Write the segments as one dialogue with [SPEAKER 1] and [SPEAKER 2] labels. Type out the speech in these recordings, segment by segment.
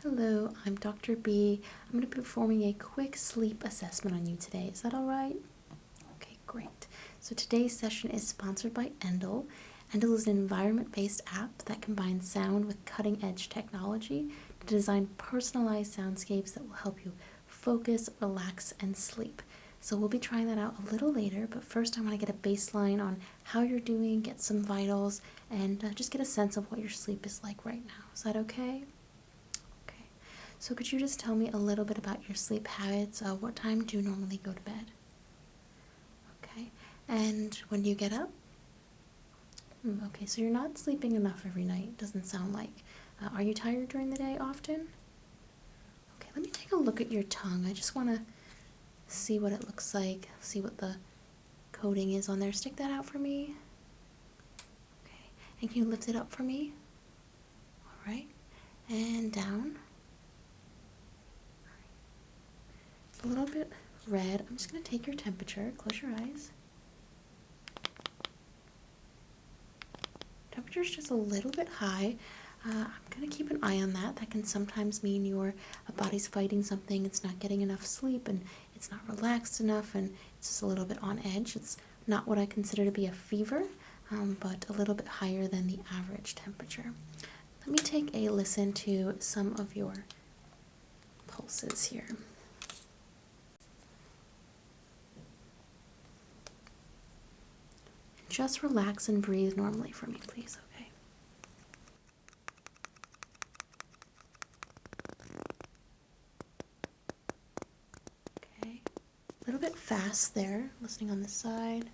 [SPEAKER 1] Hello, I'm Dr. B. I'm going to be performing a quick sleep assessment on you today. Is that all right? Okay, great. So today's session is sponsored by Endel. Endel is an environment-based app that combines sound with cutting-edge technology to design personalized soundscapes that will help you focus, relax, and sleep. So we'll be trying that out a little later, but first I want to get a baseline on how you're doing, get some vitals, and just get a sense of what your sleep is like right now. Is that okay? Okay. So could you just tell me a little bit about your sleep habits? What time do you normally go to bed? Okay. And when do you get up? Okay, so you're not sleeping enough every night, doesn't sound like. Are you tired during the day often? Okay, let me take a look at your tongue. I just want to see what it looks like, see what the coating is on there. Stick that out for me. Okay, and can you lift it up for me? All right, and down. It's a little bit red. I'm just going to take your temperature. Close your eyes. Temperature's just a little bit high. I'm going to keep an eye on that. That can sometimes mean your body's fighting something, it's not getting enough sleep, and it's not relaxed enough, and it's just a little bit on edge. It's not what I consider to be a fever, but a little bit higher than the average temperature. Let me take a listen to some of your pulses here. Just relax and breathe normally for me, please, okay? Okay, a little bit fast there, listening on this side.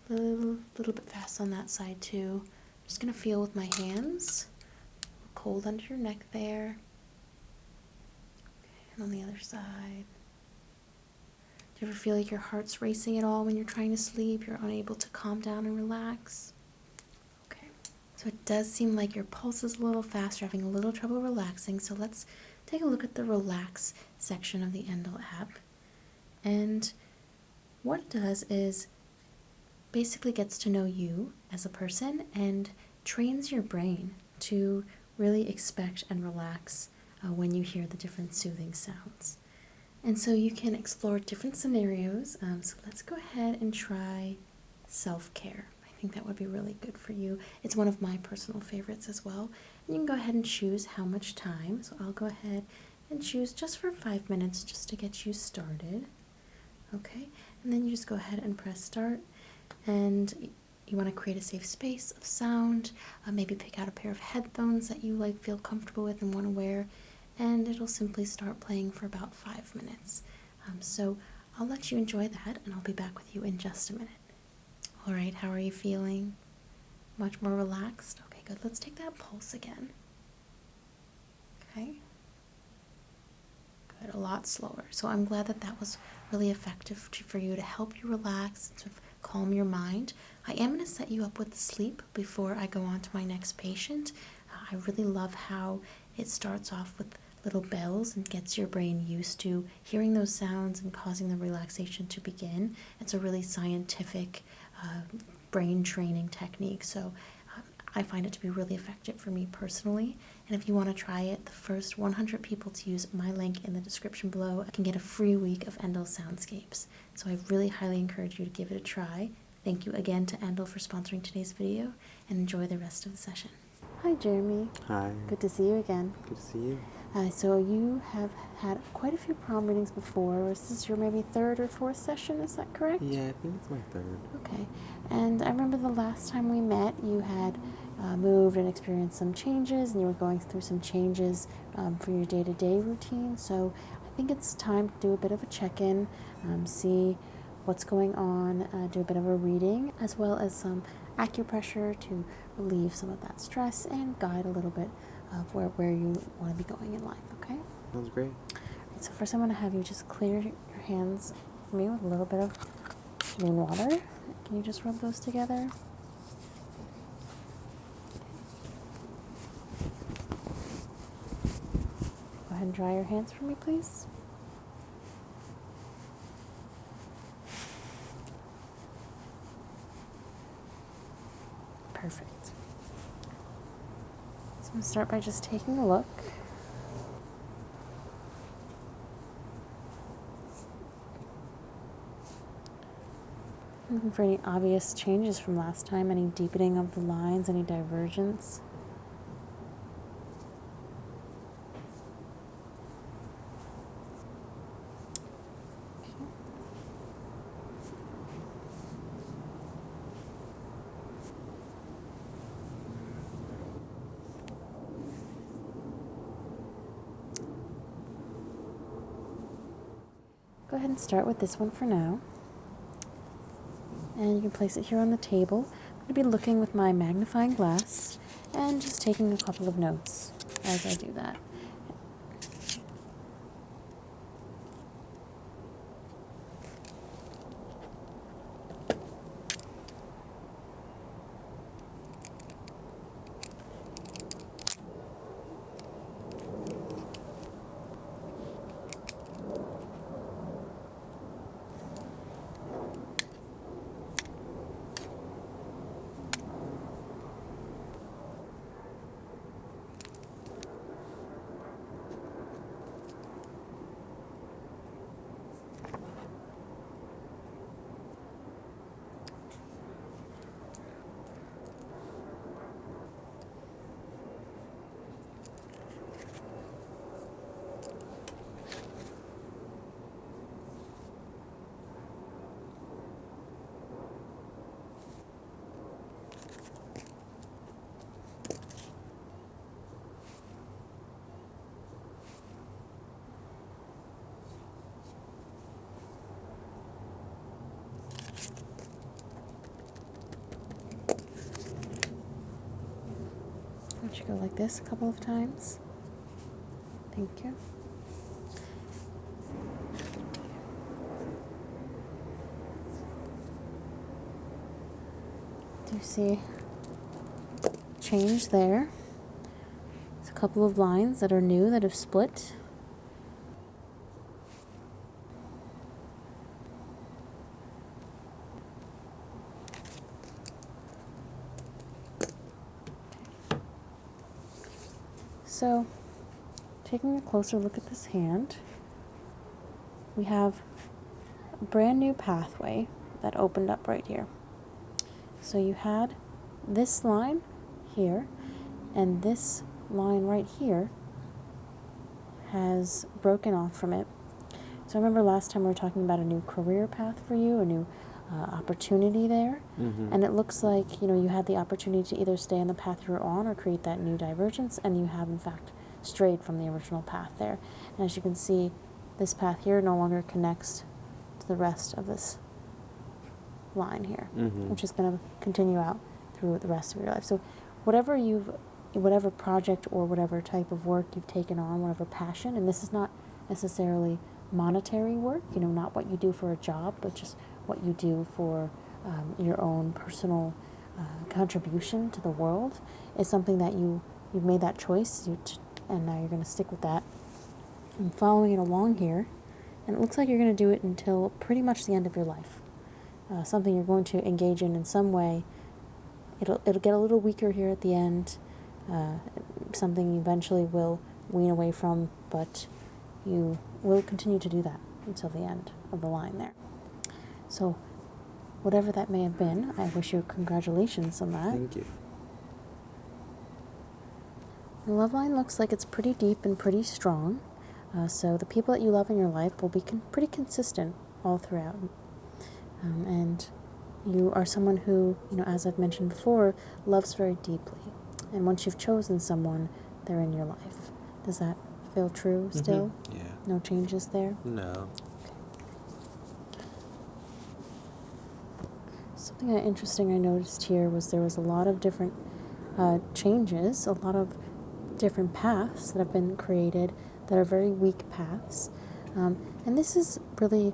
[SPEAKER 1] A little bit fast on that side too. I'm just gonna feel with my hands. Cold under your neck there. Okay, and on the other side. Do you ever feel like your heart's racing at all when you're trying to sleep? You're unable to calm down and relax? Okay, so it does seem like your pulse is a little fast. You're having a little trouble relaxing. So let's take a look at the relax section of the Endel app. And what it does is basically gets to know you as a person and trains your brain to really expect and relax when you hear the different soothing sounds. And so you can explore different scenarios. So let's go ahead and try self-care. I think that would be really good for you. It's one of my personal favorites as well. And you can go ahead and choose how much time. So I'll go ahead and choose just for 5 minutes just to get you started. Okay, and then you just go ahead and press start. And you want to create a safe space of sound. Maybe pick out a pair of headphones that you feel comfortable with and want to wear. And it'll simply start playing for about 5 minutes. So I'll let you enjoy that, and I'll be back with you in just a minute. All right, how are you feeling? Much more relaxed? Okay, good. Let's take that pulse again. Okay. Good, a lot slower. So I'm glad that that was really effective for you to help you relax and sort of calm your mind. I am going to set you up with sleep before I go on to my next patient. I really love how it starts off with little bells and gets your brain used to hearing those sounds and causing the relaxation to begin. It's a really scientific brain training technique, so I find it to be really effective for me personally. And if you want to try it, the first 100 people to use my link in the description below can get a free week of Endel Soundscapes. So I really highly encourage you to give it a try. Thank you again to Endel for sponsoring today's video, and enjoy the rest of the session. Hi, Jeremy.
[SPEAKER 2] Hi.
[SPEAKER 1] Good to see you again.
[SPEAKER 2] Good to see you.
[SPEAKER 1] So you have had quite a few palm readings before. This is your maybe third or fourth session, is that correct?
[SPEAKER 2] Yeah, I think it's my third.
[SPEAKER 1] Okay. And I remember the last time we met, you had moved and experienced some changes, and you were going through some changes for your day-to-day routine. So I think it's time to do a bit of a check-in, see what's going on, do a bit of a reading, as well as some acupressure to relieve some of that stress and guide a little bit of where you want to be going in life, okay?
[SPEAKER 2] Sounds great.
[SPEAKER 1] Right, so first I'm going to have you just clear your hands for me with a little bit of moon water. Can you just rub those together? Go ahead and dry your hands for me, please. Perfect. I'm going to start by just taking a look. Looking for any obvious changes from last time, any deepening of the lines, any divergence. Go ahead and start with this one for now. And you can place it here on the table. I'm going to be looking with my magnifying glass and just taking a couple of notes as I do that. Why don't you go like this a couple of times? Thank you. Do you see change there? There's a couple of lines that are new that have split. So, taking a closer look at this hand, we have a brand new pathway that opened up right here. So you had this line here, and this line right here has broken off from it. So I remember last time we were talking about a new career path for you, a new opportunity there. And it looks like, you had the opportunity to either stay on the path you were on or create that new divergence, and you have in fact strayed from the original path there. And as you can see, this path here no longer connects to the rest of this line here, which is going to continue out through the rest of your life. So whatever project or whatever type of work you've taken on, whatever passion, and this is not necessarily monetary work, not what you do for a job, but just what you do for your own personal contribution to the world, is something that you've made that choice, and now you're going to stick with that. I'm following it along here, and it looks like you're going to do it until pretty much the end of your life. Something you're going to engage in some way. It'll get a little weaker here at the end. Something you eventually will wean away from, but you will continue to do that until the end of the line there. So, whatever that may have been, I wish you congratulations on that.
[SPEAKER 2] Thank you.
[SPEAKER 1] The love line looks like it's pretty deep and pretty strong. So the people that you love in your life will be pretty consistent all throughout. And you are someone who, as I've mentioned before, loves very deeply. And once you've chosen someone, they're in your life. Does that feel true still?
[SPEAKER 2] Yeah.
[SPEAKER 1] No changes there?
[SPEAKER 2] No.
[SPEAKER 1] Something interesting I noticed here was there was a lot of different changes, a lot of different paths that have been created that are very weak paths. And this is really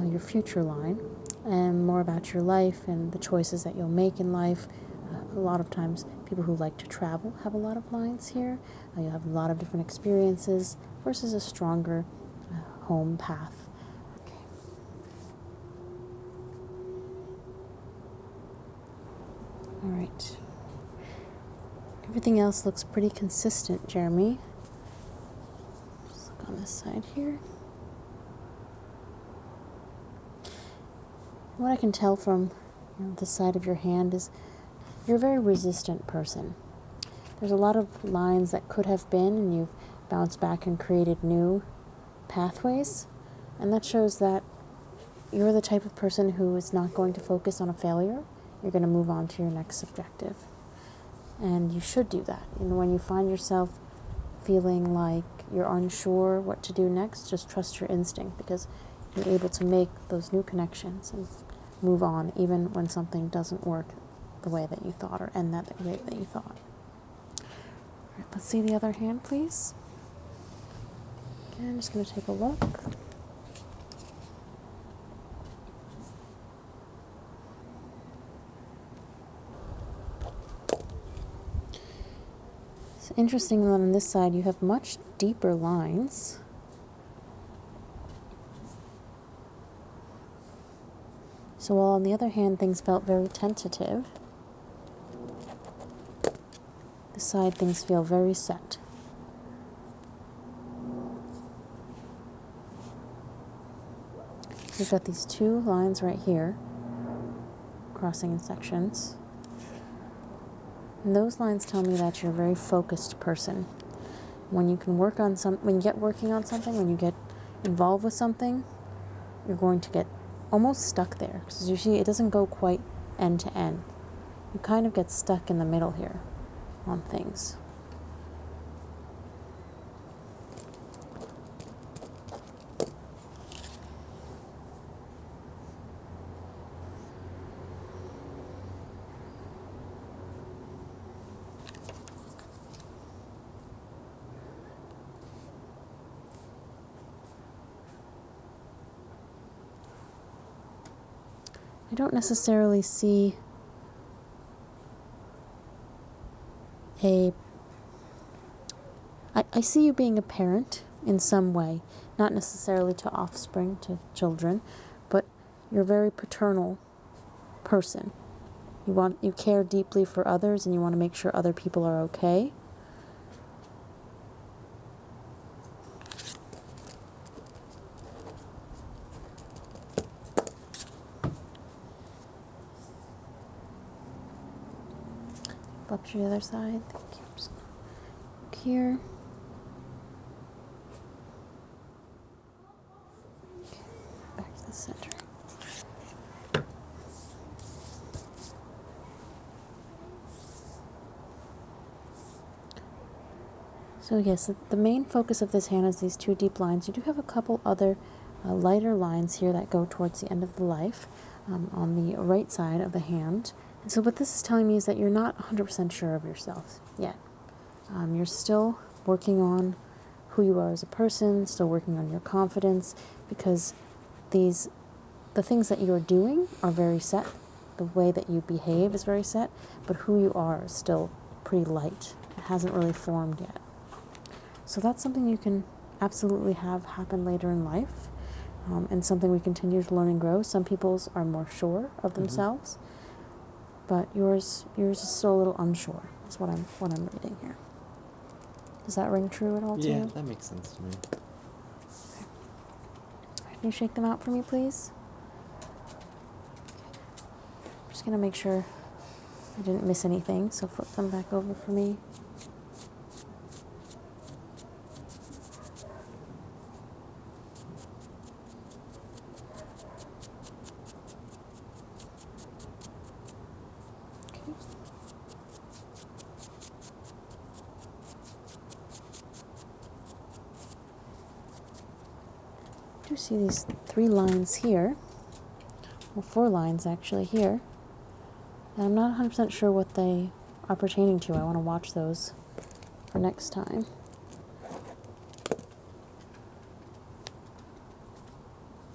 [SPEAKER 1] your future line, and more about your life and the choices that you'll make in life. A lot of times people who like to travel have a lot of lines here. You'll have a lot of different experiences versus a stronger home path. Okay. All right. Everything else looks pretty consistent, Jeremy. Just look on this side here. What I can tell from the side of your hand is you're a very resistant person. There's a lot of lines that could have been, and you've bounced back and created new pathways. And that shows that you're the type of person who is not going to focus on a failure. You're going to move on to your next objective. And you should do that. And when you find yourself feeling like you're unsure what to do next, just trust your instinct, because you're able to make those new connections and move on even when something doesn't work the way that you thought or end that the way that you thought. All right, let's see the other hand, please. Okay, I'm just going to take a look. It's interesting that on this side you have much deeper lines. So while on the other hand things felt very tentative, this side things feel very set. We've got these two lines right here, crossing in sections. And those lines tell me that you're a very focused person. When you can work on when you get working on something, when you get involved with something, you're going to get almost stuck there. Because usually it doesn't go quite end to end. You kind of get stuck in the middle here on things. I don't necessarily see I see you being a parent in some way, not necessarily to offspring, to children, but you're a very paternal person. You care deeply for others, and you want to make sure other people are okay. Flip to the other side. Thank you. I'm just gonna look here. Okay, back to the center. So yes, the main focus of this hand is these two deep lines. You do have a couple other lighter lines here that go towards the end of the life on the right side of the hand. And so what this is telling me is that you're not 100% sure of yourself yet. You're still working on who you are as a person, still working on your confidence, because the things that you are doing are very set. The way that you behave is very set, but who you are is still pretty light. It hasn't really formed yet. So that's something you can absolutely have happen later in life, and something we continue to learn and grow. Some people's are more sure of themselves, but yours is still a little unsure. Is what I'm reading here. Does that ring true at all to you?
[SPEAKER 2] Yeah, that makes sense to me.
[SPEAKER 1] Okay. Can you shake them out for me, please? Okay. I'm just gonna make sure I didn't miss anything, so flip them back over for me. I do see these 3 lines here, well 4 lines actually here, and I'm not 100% sure what they are pertaining to. I want to watch those for next time.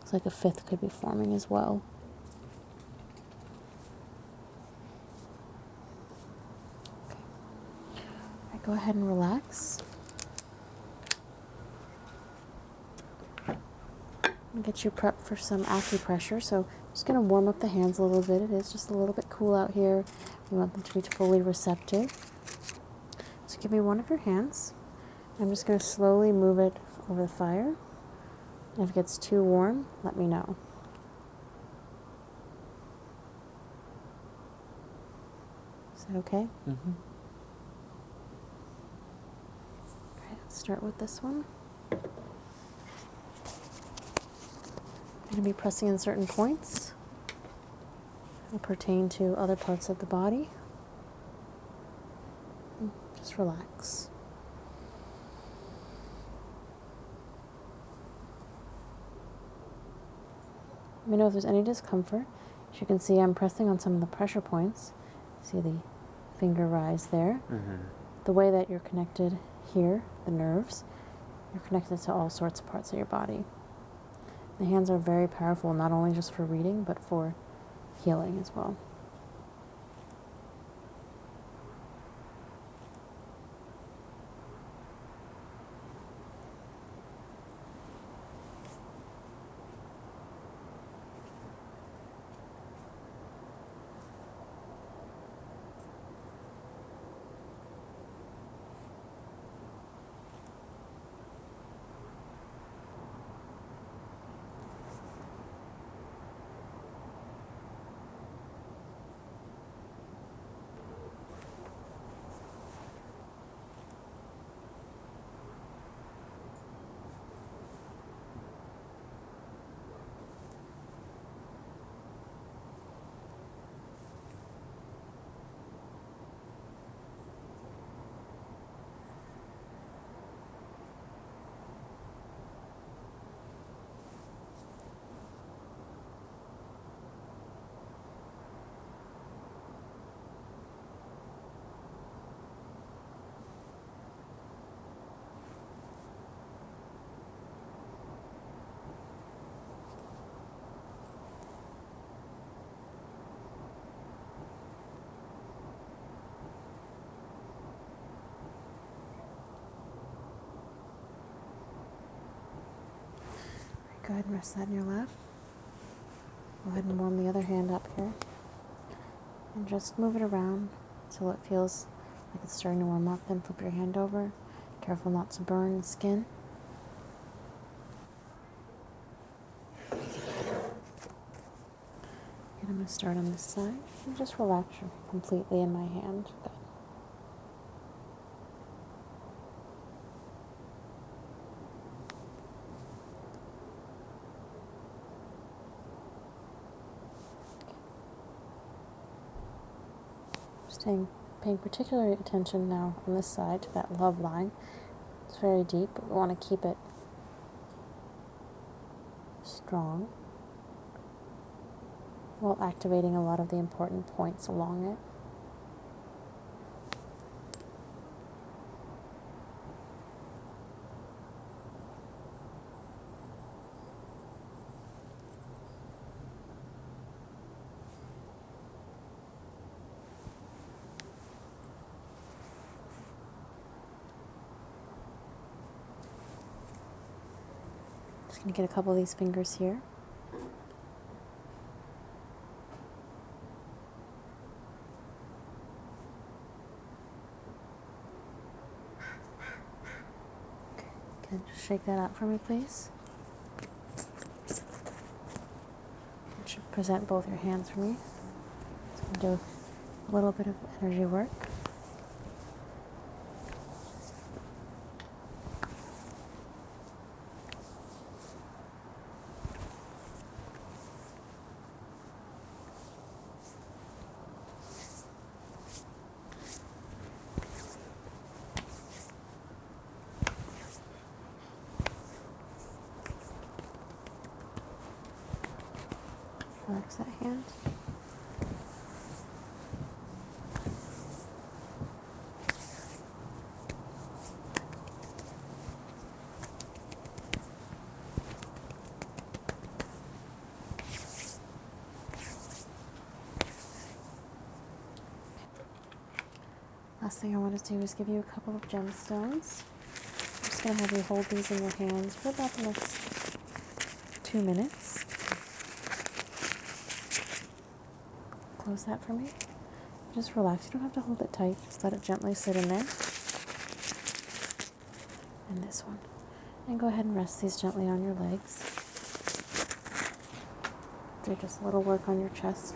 [SPEAKER 1] Looks like a 5th could be forming as well. Okay. All right, go ahead and relax. Get you prepped for some acupressure. So I'm just going to warm up the hands a little bit. It is just a little bit cool out here. We want them to be fully receptive. give me one of your hands. I'm just going to slowly move it over the fire. And if it gets too warm, let me know. Is that okay?
[SPEAKER 2] Mm-hmm.
[SPEAKER 1] All right, let's start with this one. I'm going to be pressing in certain points that will pertain to other parts of the body. Just relax. Let me know if there's any discomfort. As you can see, I'm pressing on some of the pressure points. See the finger rise there.
[SPEAKER 2] Mm-hmm.
[SPEAKER 1] The way that you're connected here, the nerves, you're connected to all sorts of parts of your body. The hands are very powerful, not only just for reading, but for healing as well. Go ahead and rest that in your lap. Go ahead and warm the other hand up here. And just move it around until it feels like it's starting to warm up. Then flip your hand over. Careful not to burn the skin. And I'm going to start on this side. And just relax completely in my hand. Good. Paying particular attention now on this side to that love line. It's very deep, but we want to keep it strong while activating a lot of the important points along it. Just going to get a couple of these fingers here. Okay, can you just shake that out for me, please? You should present both your hands for me. So I'm going to do a little bit of energy work. Relax that hand. Last thing I want to do is give you a couple of gemstones. I'm just going to have you hold these in your hands for about the next 2 minutes. Close that for me. Just relax. You don't have to hold it tight. Just let it gently sit in there. and this one. And go ahead and rest these gently on your legs. Do just a little work on your chest.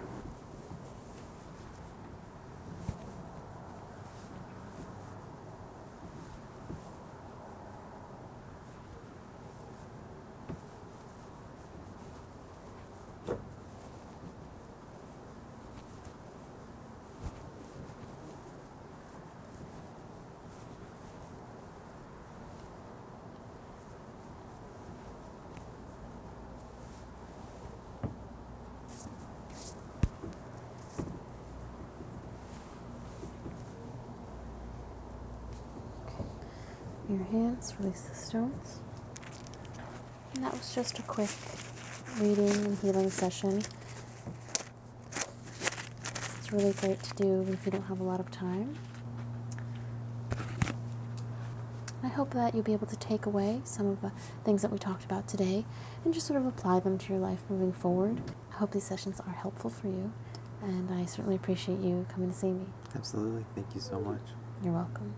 [SPEAKER 1] Your hands, release the stones. And that was just a quick reading and healing session. It's really great to do if you don't have a lot of time. I hope that you'll be able to take away some of the things that we talked about today and just sort of apply them to your life moving forward. I hope these sessions are helpful for you, and I certainly appreciate you coming to see me.
[SPEAKER 2] Absolutely. Thank you so much.
[SPEAKER 1] You're welcome.